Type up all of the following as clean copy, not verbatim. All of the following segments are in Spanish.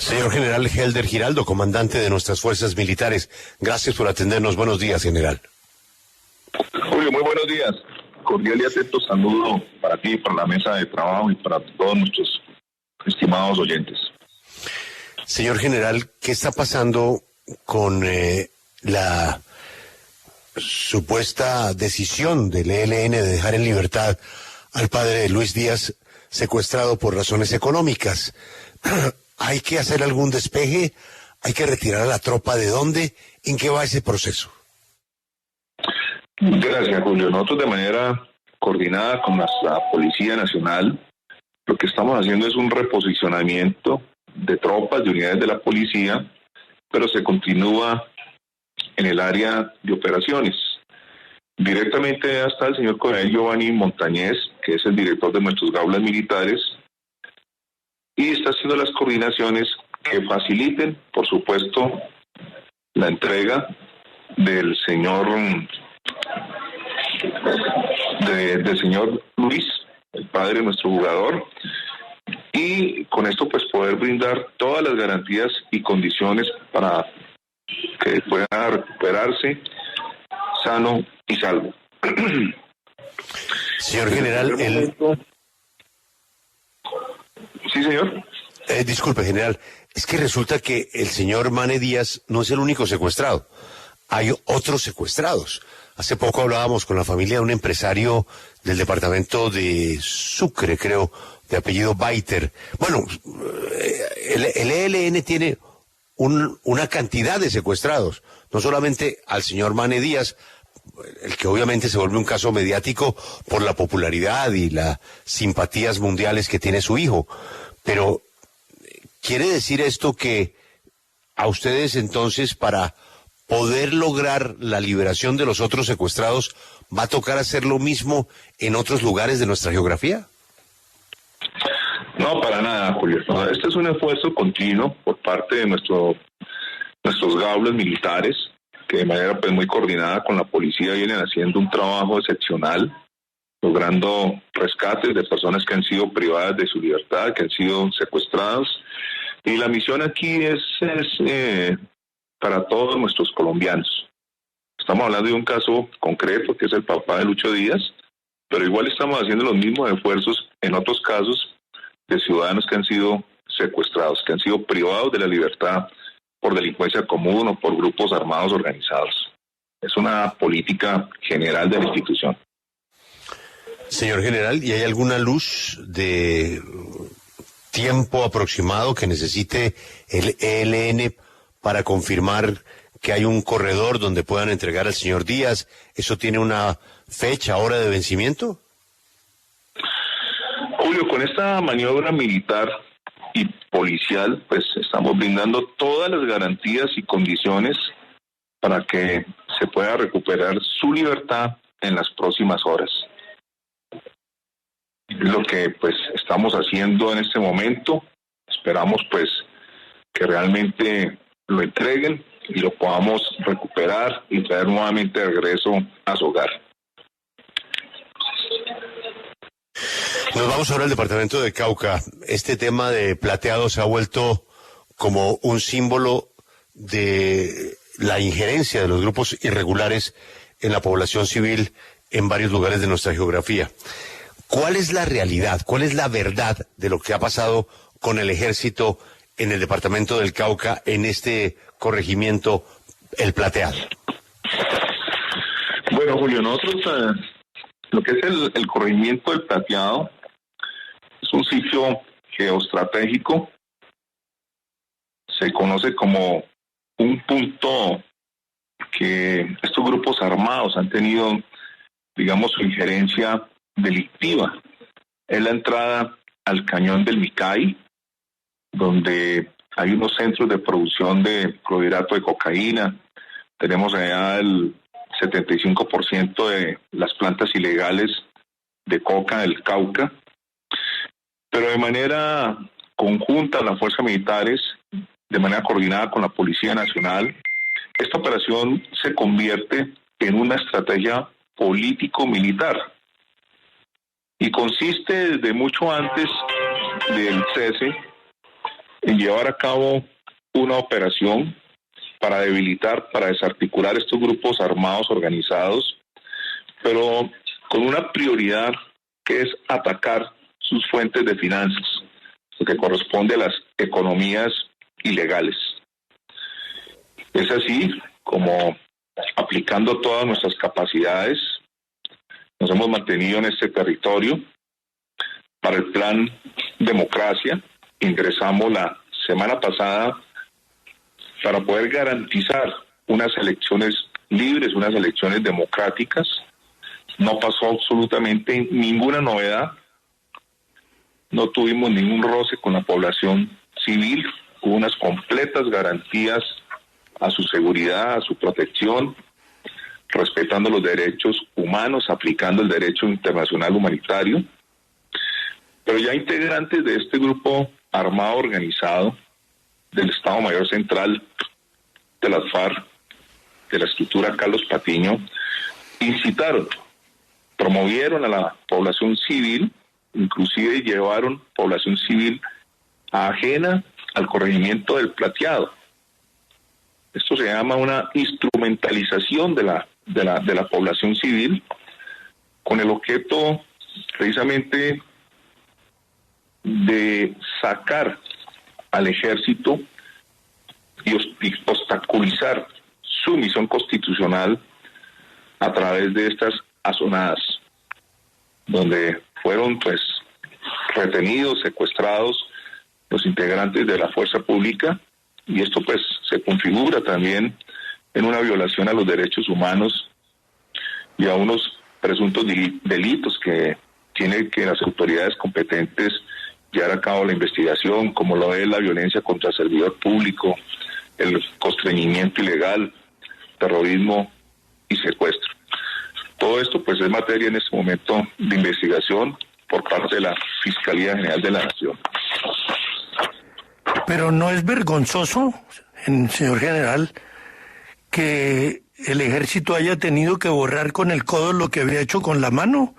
Señor General Helder Giraldo, comandante de nuestras fuerzas militares, gracias por atendernos. Buenos días, general. Julio, muy buenos días. Cordial y atento saludo para ti, para la mesa de trabajo y para todos nuestros estimados oyentes. Señor general, ¿qué está pasando con la supuesta decisión del ELN de dejar en libertad al padre de Luis Díaz, secuestrado por razones económicas? ¿Hay que hacer algún despeje? ¿Hay que retirar a la tropa de dónde? ¿En qué va ese proceso? Gracias, Julio. Nosotros de manera coordinada con nuestra Policía Nacional, lo que estamos haciendo es un reposicionamiento de tropas, de unidades de la policía, pero se continúa en el área de operaciones. Directamente hasta el señor coronel Giovanni Montañez, que es el director de nuestros gaulas militares, y está haciendo las coordinaciones que faciliten, por supuesto, la entrega del señor Luis, el padre de nuestro jugador, y con esto pues poder brindar todas las garantías y condiciones para que pueda recuperarse sano y salvo. Señor general, Sí, señor. Disculpe, general, es que resulta que el señor Mane Díaz no es el único secuestrado. Hay otros secuestrados. Hace poco hablábamos con la familia de un empresario del departamento de Sucre, creo, de apellido Baiter. Bueno, el ELN tiene una cantidad de secuestrados, no solamente al señor Mane Díaz, el que obviamente se vuelve un caso mediático por la popularidad y las simpatías mundiales que tiene su hijo, pero ¿quiere decir esto que a ustedes entonces para poder lograr la liberación de los otros secuestrados va a tocar hacer lo mismo en otros lugares de nuestra geografía? No, para nada, Julio. Este es un esfuerzo continuo por parte de nuestros gaulas militares, que de manera pues muy coordinada con la policía vienen haciendo un trabajo excepcional, logrando rescates de personas que han sido privadas de su libertad, que han sido secuestrados. Y la misión aquí es para todos nuestros colombianos. Estamos hablando de un caso concreto, que es el papá de Lucho Díaz, pero igual estamos haciendo los mismos esfuerzos en otros casos de ciudadanos que han sido secuestrados, que han sido privados de la libertad por delincuencia común o por grupos armados organizados. Es una política general de la institución. Señor general, ¿y hay alguna luz de tiempo aproximado que necesite el ELN para confirmar que hay un corredor donde puedan entregar al señor Díaz? ¿Eso tiene una fecha, hora de vencimiento? Julio, con esta maniobra militar y policial, pues estamos brindando todas las garantías y condiciones para que se pueda recuperar su libertad en las próximas horas. Es lo que pues estamos haciendo en este momento. Esperamos pues que realmente lo entreguen y lo podamos recuperar y traer nuevamente de regreso a su hogar. Nos vamos ahora al departamento de Cauca. Este tema de Plateado se ha vuelto como un símbolo de la injerencia de los grupos irregulares en la población civil en varios lugares de nuestra geografía. ¿Cuál es la realidad? ¿Cuál es la verdad de lo que ha pasado con el ejército en el departamento del Cauca, en este corregimiento, el Plateado? Bueno, Julio, nosotros lo que es el corregimiento del Plateado es un sitio geoestratégico. Se conoce como un punto que estos grupos armados han tenido, digamos, su injerencia delictiva. Es la entrada al cañón del Micay, donde hay unos centros de producción de clorhidrato de cocaína. Tenemos allá el 75% de las plantas ilegales de coca del Cauca. Pero de manera conjunta, las fuerzas militares, de manera coordinada con la Policía Nacional, esta operación se convierte en una estrategia político-militar y consiste desde mucho antes del cese en llevar a cabo una operación para debilitar, para desarticular estos grupos armados organizados, pero con una prioridad que es atacar sus fuentes de finanzas, lo que corresponde a las economías ilegales. Es así como, aplicando todas nuestras capacidades, nos hemos mantenido en este territorio. Para el plan Democracia, ingresamos la semana pasada para poder garantizar unas elecciones libres, unas elecciones democráticas. No pasó absolutamente ninguna novedad, no tuvimos ningún roce con la población civil, hubo unas completas garantías a su seguridad, a su protección, respetando los derechos humanos, aplicando el derecho internacional humanitario. Pero ya integrantes de este grupo armado organizado del Estado Mayor Central de las FARC, de la estructura Carlos Patiño, incitaron, promovieron a la población civil, inclusive llevaron población civil ajena al corregimiento del Plateado. Esto se llama una instrumentalización de la población civil, con el objeto precisamente de sacar al ejército y obstaculizar su misión constitucional a través de estas azonadas, donde fueron pues retenidos, secuestrados los integrantes de la fuerza pública, y esto pues se configura también en una violación a los derechos humanos y a unos presuntos delitos que tienen que las autoridades competentes llevar a cabo la investigación, como lo es la violencia contra el servidor público, el constreñimiento ilegal, terrorismo y secuestro. Todo esto pues es materia en este momento de investigación por parte de la Fiscalía General de la Nación. Pero ¿no es vergonzoso, señor general, que el ejército haya tenido que borrar con el codo lo que había hecho con la mano?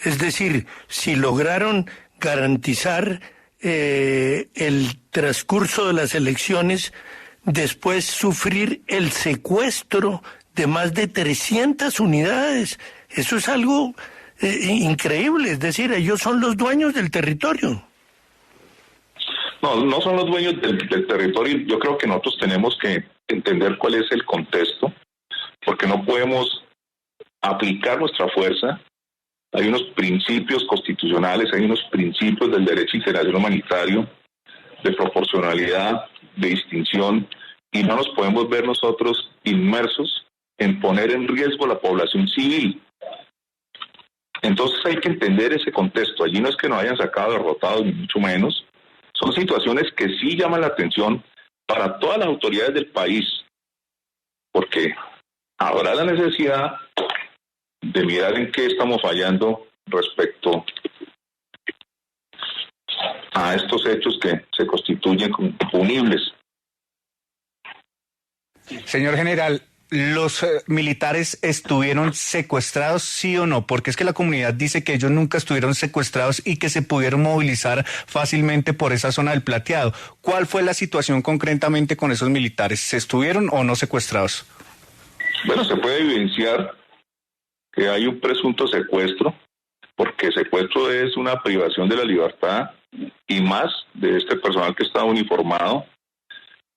Es decir, si lograron garantizar el transcurso de las elecciones, después sufrir el secuestro de más de 300 unidades. Eso es algo increíble, es decir, ellos son los dueños del territorio. No son los dueños del territorio. Yo creo que nosotros tenemos que entender cuál es el contexto, porque no podemos aplicar nuestra fuerza. Hay unos principios constitucionales, hay unos principios del derecho internacional humanitario, de proporcionalidad, de distinción, y no nos podemos ver nosotros inmersos en poner en riesgo a la población civil. Entonces hay que entender ese contexto. Allí no es que nos hayan sacado derrotados, ni mucho menos. Son situaciones que sí llaman la atención para todas las autoridades del país, porque habrá la necesidad de mirar en qué estamos fallando respecto a estos hechos que se constituyen como punibles. Señor general, ¿los militares estuvieron secuestrados, sí o no? Porque es que la comunidad dice que ellos nunca estuvieron secuestrados y que se pudieron movilizar fácilmente por esa zona del Plateado. ¿Cuál fue la situación concretamente con esos militares? ¿Se estuvieron o no secuestrados? Bueno, se puede evidenciar que hay un presunto secuestro, porque secuestro es una privación de la libertad y más de este personal que está uniformado,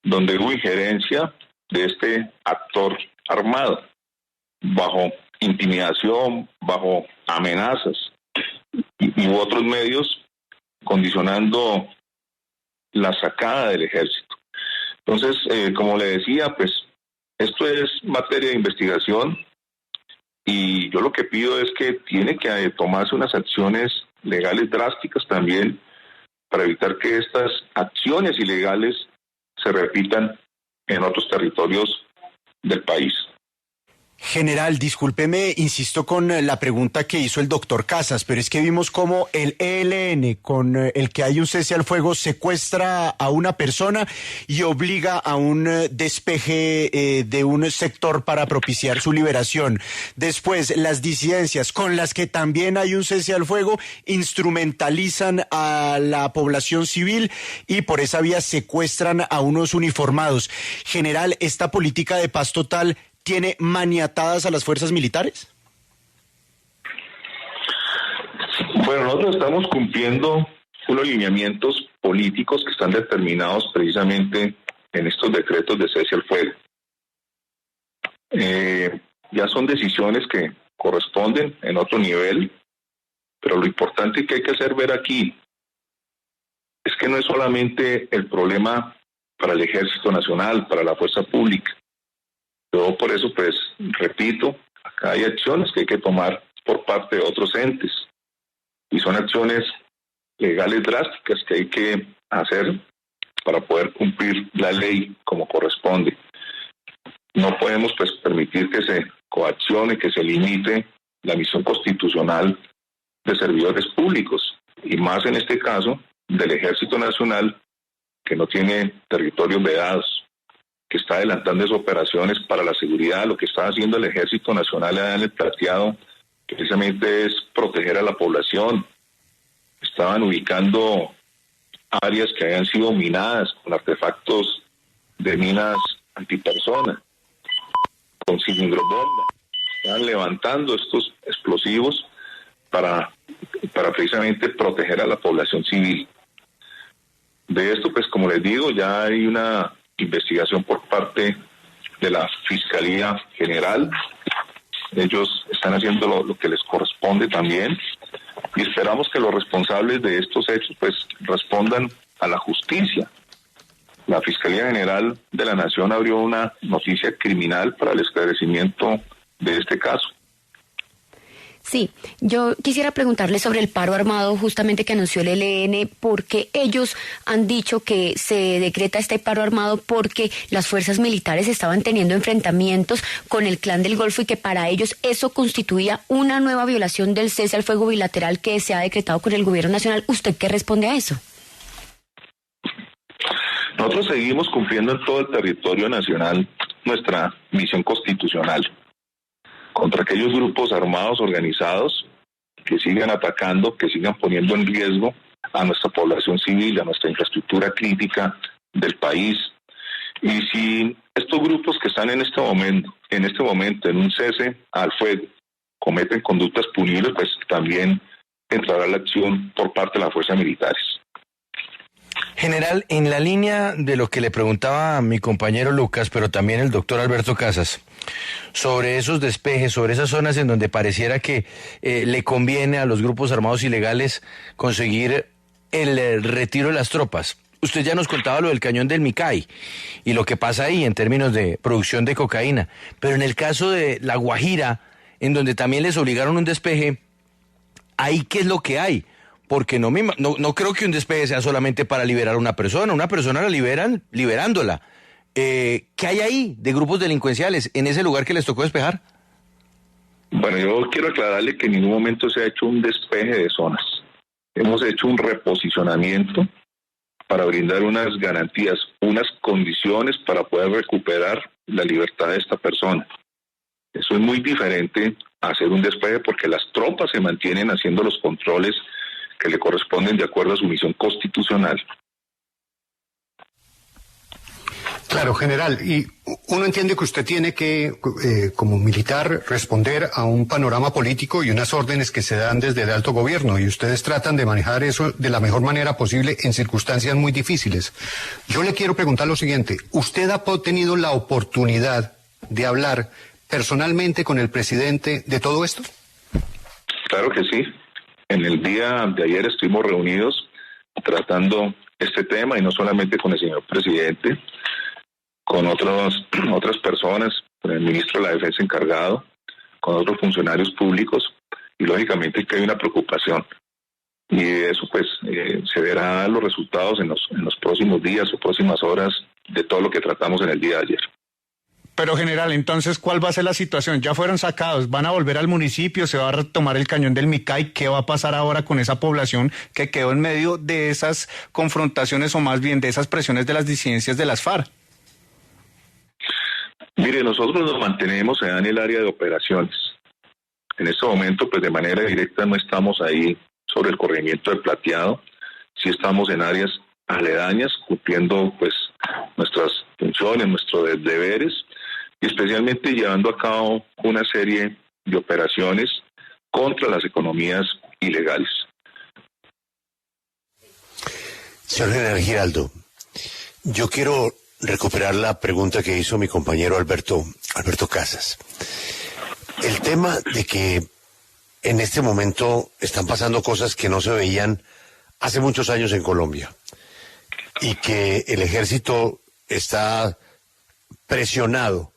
donde hubo injerencia de este actor armado, bajo intimidación, bajo amenazas y otros medios, condicionando la sacada del ejército. Entonces, como le decía, pues esto es materia de investigación y yo lo que pido es que tiene que tomarse unas acciones legales drásticas también para evitar que estas acciones ilegales se repitan en otros territorios del país. General, discúlpeme, insisto con la pregunta que hizo el doctor Casas, pero es que vimos cómo el ELN, con el que hay un cese al fuego, secuestra a una persona y obliga a un despeje de un sector para propiciar su liberación. Después, las disidencias, con las que también hay un cese al fuego, instrumentalizan a la población civil y por esa vía secuestran a unos uniformados. General, ¿esta política de paz total tiene maniatadas a las fuerzas militares? Bueno, nosotros estamos cumpliendo unos lineamientos políticos que están determinados precisamente en estos decretos de cese al fuego. Ya son decisiones que corresponden en otro nivel, pero lo importante que hay que hacer ver aquí es que no es solamente el problema para el Ejército Nacional, para la Fuerza Pública. Yo por eso, pues, repito, acá hay acciones que hay que tomar por parte de otros entes y son acciones legales drásticas que hay que hacer para poder cumplir la ley como corresponde. No podemos, pues, permitir que se coaccione, que se limite la misión constitucional de servidores públicos y más en este caso del Ejército Nacional, que no tiene territorios vedados, que está adelantando esas operaciones para la seguridad. Lo que está haciendo el Ejército Nacional en el Plateado precisamente es proteger a la población. Estaban ubicando áreas que habían sido minadas con artefactos de minas antipersona, con cilindrobomba. Estaban levantando estos explosivos para precisamente proteger a la población civil. De esto, pues, como les digo, ya hay una investigación por parte de la Fiscalía General. Ellos están haciendo lo que les corresponde también y esperamos que los responsables de estos hechos pues respondan a la justicia. La Fiscalía General de la Nación abrió una noticia criminal para el esclarecimiento de este caso. Sí, yo quisiera preguntarle sobre el paro armado justamente que anunció el ELN, porque ellos han dicho que se decreta este paro armado porque las fuerzas militares estaban teniendo enfrentamientos con el Clan del Golfo y que para ellos eso constituía una nueva violación del cese al fuego bilateral que se ha decretado con el gobierno nacional. ¿Usted qué responde a eso? Nosotros seguimos cumpliendo en todo el territorio nacional nuestra misión constitucional contra aquellos grupos armados organizados que sigan atacando, que sigan poniendo en riesgo a nuestra población civil, a nuestra infraestructura crítica del país. Y si estos grupos que están en este momento en un cese al fuego cometen conductas punibles, pues también entrará la acción por parte de las fuerzas militares. General, en la línea de lo que le preguntaba a mi compañero Lucas, pero también el doctor Alberto Casas, sobre esos despejes, sobre esas zonas en donde pareciera que le conviene a los grupos armados ilegales conseguir el retiro de las tropas. Usted ya nos contaba lo del cañón del Micay y lo que pasa ahí en términos de producción de cocaína, pero en el caso de La Guajira, en donde también les obligaron un despeje, ¿ahí qué es lo que hay? Porque no creo que un despeje sea solamente para liberar a una persona la liberan liberándola. ¿Qué hay ahí de grupos delincuenciales en ese lugar que les tocó despejar? Bueno, yo quiero aclararle que en ningún momento se ha hecho un despeje de zonas. Hemos hecho un reposicionamiento para brindar unas garantías, unas condiciones para poder recuperar la libertad de esta persona. Eso es muy diferente a hacer un despeje porque las tropas se mantienen haciendo los controles que le corresponden de acuerdo a su misión constitucional. Claro, general, y uno entiende que usted tiene que, como militar, responder a un panorama político y unas órdenes que se dan desde el alto gobierno, y ustedes tratan de manejar eso de la mejor manera posible en circunstancias muy difíciles. Yo le quiero preguntar lo siguiente, ¿usted ha tenido la oportunidad de hablar personalmente con el presidente de todo esto? Claro que sí. En el día de ayer estuvimos reunidos tratando este tema y no solamente con el señor presidente, con otras personas, con el ministro de la Defensa encargado, con otros funcionarios públicos y lógicamente que hay una preocupación. Y eso pues se verán los resultados en los próximos días o próximas horas de todo lo que tratamos en el día de ayer. Pero general, entonces, ¿cuál va a ser la situación? Ya fueron sacados, ¿van a volver al municipio? ¿Se va a retomar el cañón del Micay? ¿Qué va a pasar ahora con esa población que quedó en medio de esas confrontaciones o más bien de esas presiones de las disidencias de las FARC? Mire, nosotros nos mantenemos en el área de operaciones. En este momento, pues de manera directa no estamos ahí sobre el corregimiento del Plateado. Sí estamos en áreas aledañas, cumpliendo pues nuestras funciones, nuestros deberes, y especialmente llevando a cabo una serie de operaciones contra las economías ilegales. Señor General Giraldo, yo quiero recuperar la pregunta que hizo mi compañero Alberto Casas. El tema de que en este momento están pasando cosas que no se veían hace muchos años en Colombia y que el ejército está presionado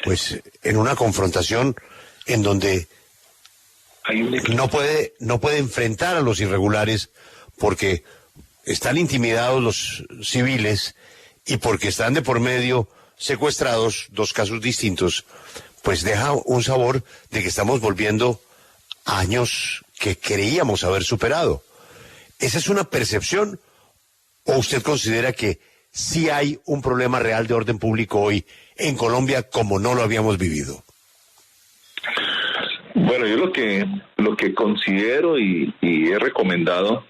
pues en una confrontación en donde no puede enfrentar a los irregulares porque están intimidados los civiles y porque están de por medio secuestrados, dos casos distintos, pues deja un sabor de que estamos volviendo a años que creíamos haber superado. ¿Esa es una percepción o usted considera que sí hay un problema real de orden público hoy en Colombia como no lo habíamos vivido? Bueno, yo lo que considero y he recomendado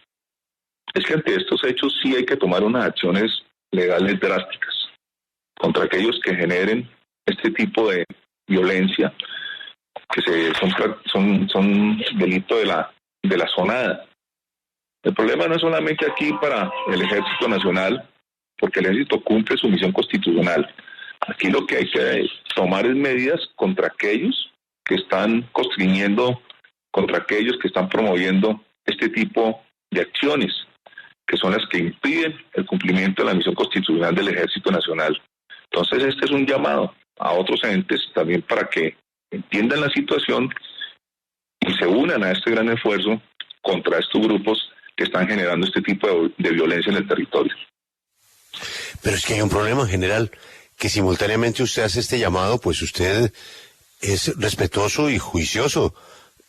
es que ante estos hechos sí hay que tomar unas acciones legales drásticas contra aquellos que generen este tipo de violencia, que son delito de la zonada. El problema no es solamente aquí para el Ejército Nacional, porque el Ejército cumple su misión constitucional. Aquí lo que hay que tomar es medidas contra aquellos que están constriñendo, contra aquellos que están promoviendo este tipo de acciones, que son las que impiden el cumplimiento de la misión constitucional del Ejército Nacional. Entonces este es un llamado a otros entes también para que entiendan la situación y se unan a este gran esfuerzo contra estos grupos que están generando este tipo de violencia en el territorio. Pero es que hay un problema, general, que simultáneamente usted hace este llamado, pues usted es respetuoso y juicioso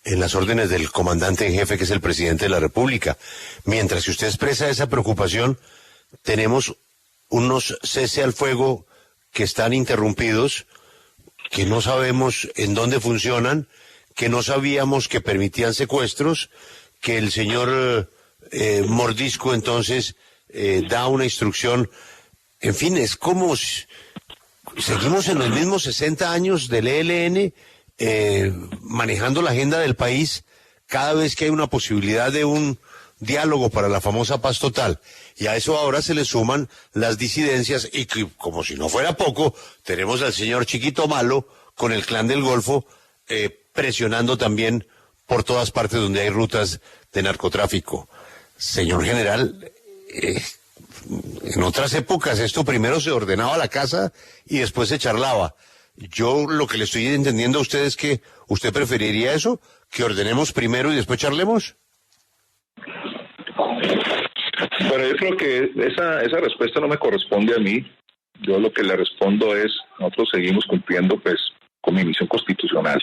en las órdenes del comandante en jefe, que es el presidente de la República. Mientras que usted expresa esa preocupación, tenemos unos cese al fuego que están interrumpidos, que no sabemos en dónde funcionan, que no sabíamos que permitían secuestros, que el señor Mordisco entonces da una instrucción. En fin, es como seguimos en los mismos 60 años del ELN, manejando la agenda del país cada vez que hay una posibilidad de un diálogo para la famosa paz total. Y a eso ahora se le suman las disidencias y que, como si no fuera poco, tenemos al señor Chiquito Malo con el Clan del Golfo presionando también por todas partes donde hay rutas de narcotráfico. Señor general, en otras épocas esto primero se ordenaba la casa y después se charlaba. Yo lo que le estoy entendiendo a usted es que usted preferiría eso, que ordenemos primero y después charlemos. Bueno, yo creo que esa respuesta no me corresponde a mí. Yo lo que le respondo es, nosotros seguimos cumpliendo pues con mi misión constitucional.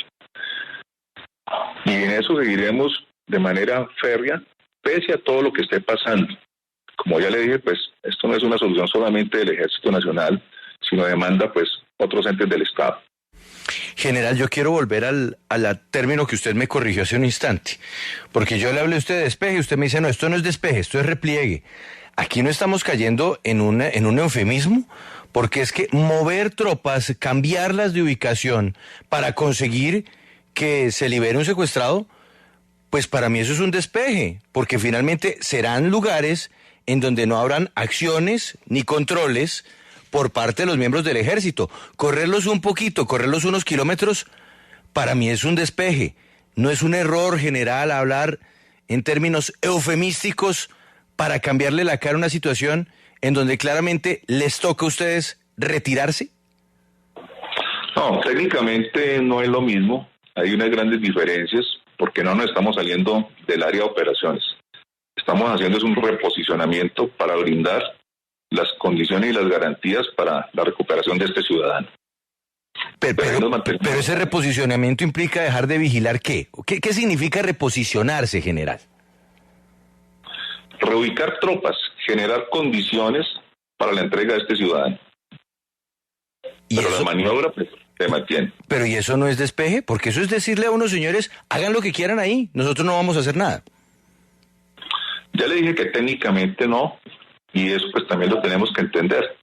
Y en eso seguiremos de manera férrea, pese a todo lo que esté pasando. Como ya le dije, pues esto no es una solución solamente del Ejército Nacional, sino demanda pues otros entes del Estado. General, yo quiero volver al término que usted me corrigió hace un instante, porque yo le hablé a usted de despeje y usted me dice, no, esto no es despeje, esto es repliegue. Aquí no estamos cayendo en un eufemismo, porque es que mover tropas, cambiarlas de ubicación para conseguir que se libere un secuestrado, pues para mí eso es un despeje, porque finalmente serán lugares en donde no habrán acciones ni controles por parte de los miembros del ejército. Correrlos un poquito, correrlos unos kilómetros, para mí es un despeje. No es un error, general, hablar en términos eufemísticos para cambiarle la cara a una situación en donde claramente les toca a ustedes retirarse. No, técnicamente no es lo mismo. Hay unas grandes diferencias porque no nos estamos saliendo del área de operaciones. Estamos haciendo es un reposicionamiento para brindar las condiciones y las garantías para la recuperación de este ciudadano. Pero ese reposicionamiento implica dejar de vigilar ¿qué? ¿Qué significa reposicionarse, general? Reubicar tropas, generar condiciones para la entrega de este ciudadano. Pero la maniobra pues, se mantiene. Pero ¿y eso no es despeje? Porque eso es decirle a unos señores, hagan lo que quieran ahí, nosotros no vamos a hacer nada. Ya le dije que técnicamente no, y eso pues también lo tenemos que entender,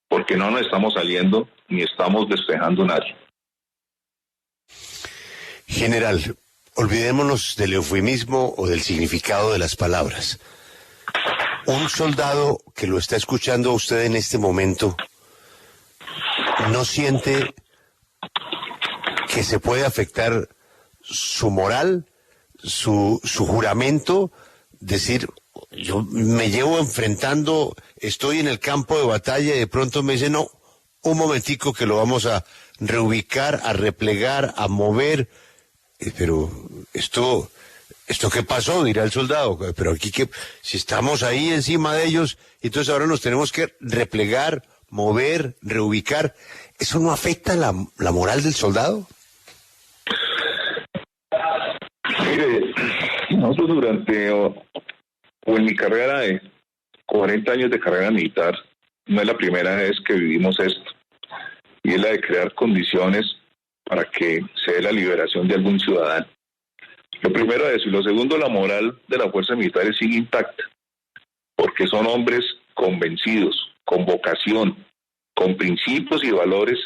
porque no nos estamos saliendo ni estamos despejando nadie. General, olvidémonos del eufemismo o del significado de las palabras. Un soldado que lo está escuchando a usted en este momento, ¿no siente que se puede afectar su moral, su juramento? Decir, yo me llevo enfrentando, estoy en el campo de batalla y de pronto me dice, no, un momentico que lo vamos a reubicar, a replegar, a mover. Pero esto ¿qué pasó? Dirá el soldado. Pero aquí que si estamos ahí encima de ellos, entonces ahora nos tenemos que replegar, mover, reubicar. ¿Eso no afecta la moral del soldado? Mire, nosotros durante o en mi carrera de 40 años de carrera militar, no es la primera vez que vivimos esto, y es la de crear condiciones para que se dé la liberación de algún ciudadano. Lo primero es eso, y lo segundo, la moral de las fuerzas militares sigue intacta, porque son hombres convencidos, con vocación, con principios y valores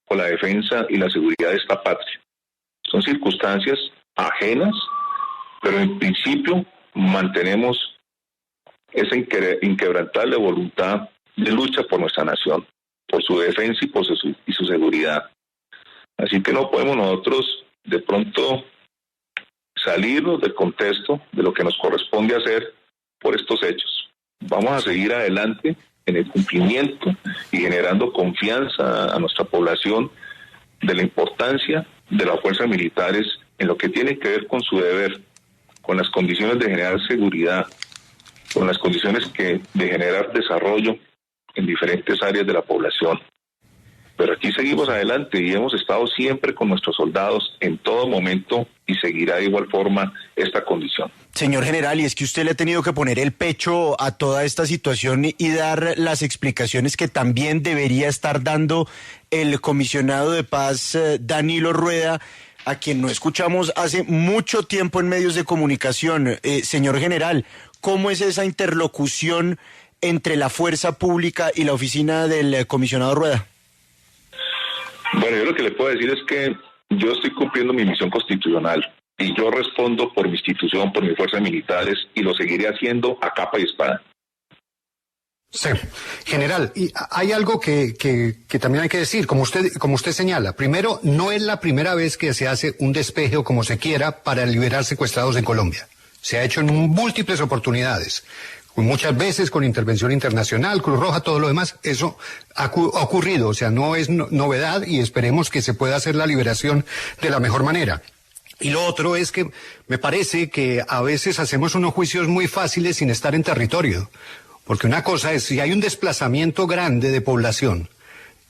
por la defensa y la seguridad de esta patria. Son circunstancias ajenas, pero en principio mantenemos esa inquebrantable voluntad de lucha por nuestra nación, por su defensa y por su seguridad. Así que no podemos nosotros de pronto salirnos del contexto de lo que nos corresponde hacer por estos hechos. Vamos a seguir adelante en el cumplimiento y generando confianza a nuestra población de la importancia de las fuerzas militares en lo que tiene que ver con su deber, con las condiciones de generar seguridad, con las condiciones de generar desarrollo en diferentes áreas de la población. Pero aquí seguimos adelante y hemos estado siempre con nuestros soldados en todo momento y seguirá de igual forma esta condición. Señor general, y es que usted le ha tenido que poner el pecho a toda esta situación y dar las explicaciones que también debería estar dando el comisionado de paz Danilo Rueda, a quien no escuchamos hace mucho tiempo en medios de comunicación. Señor general, ¿cómo es esa interlocución entre la fuerza pública y la oficina del comisionado Rueda? Bueno, yo lo que le puedo decir es que yo estoy cumpliendo mi misión constitucional y yo respondo por mi institución, por mis fuerzas militares y lo seguiré haciendo a capa y espada. Sí, general, y hay algo que también hay que decir, como usted señala. Primero, no es la primera vez que se hace un despeje o como se quiera para liberar secuestrados en Colombia. Se ha hecho en múltiples oportunidades. Muchas veces con intervención internacional, Cruz Roja, todo lo demás, eso ha ocurrido, o sea, no es novedad y esperemos que se pueda hacer la liberación de la mejor manera. Y lo otro es que me parece que a veces hacemos unos juicios muy fáciles sin estar en territorio, porque una cosa es, si hay un desplazamiento grande de población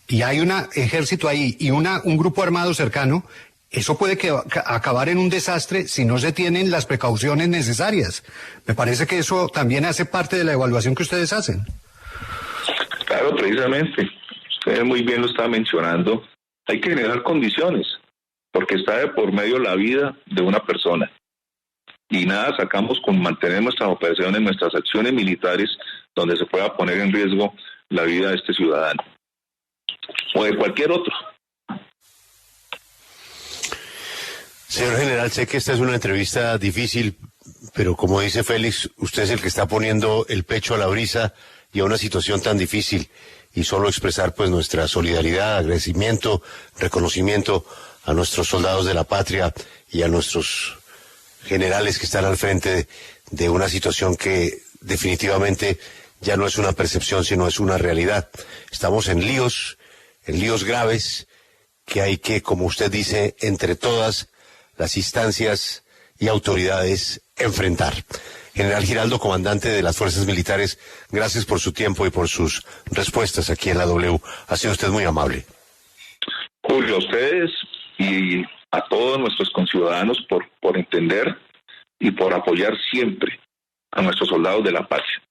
y hay un ejército ahí y un grupo armado cercano, eso puede acabar en un desastre si no se tienen las precauciones necesarias. Me parece que eso también hace parte de la evaluación que ustedes hacen. Claro, precisamente. Usted muy bien lo está mencionando. Hay que generar condiciones, porque está de por medio la vida de una persona. Y nada sacamos con mantener nuestras operaciones, nuestras acciones militares, donde se pueda poner en riesgo la vida de este ciudadano. O de cualquier otro. Señor general, sé que esta es una entrevista difícil, pero como dice Félix, usted es el que está poniendo el pecho a la brisa y a una situación tan difícil, y solo expresar pues nuestra solidaridad, agradecimiento, reconocimiento a nuestros soldados de la patria y a nuestros generales que están al frente de una situación que definitivamente ya no es una percepción, sino es una realidad. Estamos en líos graves que hay que, como usted dice, entre todas las instancias y autoridades enfrentar. General Giraldo, comandante de las Fuerzas Militares, gracias por su tiempo y por sus respuestas aquí en la W. Ha sido usted muy amable. Julio, a ustedes y a todos nuestros conciudadanos por entender y por apoyar siempre a nuestros soldados de la patria.